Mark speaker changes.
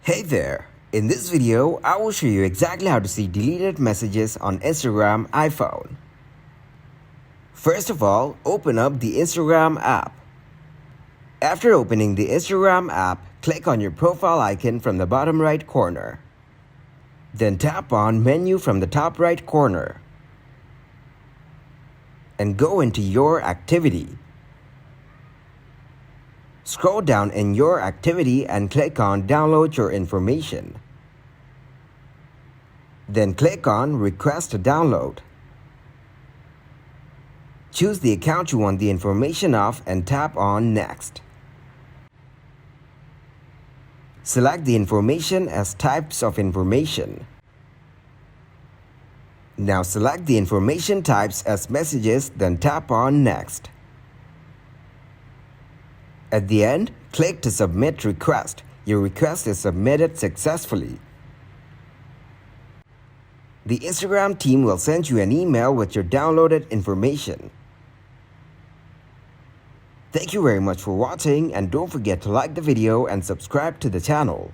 Speaker 1: Hey there! In this video, I will show you exactly how to see deleted messages on Instagram iPhone. First of all, open up the Instagram app. After opening the Instagram app, click on your profile icon from the bottom right corner. Then tap on Menu from the top right corner and go into Your Activity. Scroll down in Your Activity and click on Download Your Information. Then click on Request to Download. Choose the account you want the information of and tap on Next. Select the information as Types of Information. Now select the information types as Messages, then tap on Next. At the end, click to Submit Request. Your request is submitted successfully. The Instagram team will send you an email with your downloaded information. Thank you very much for watching, and don't forget to like the video and subscribe to the channel.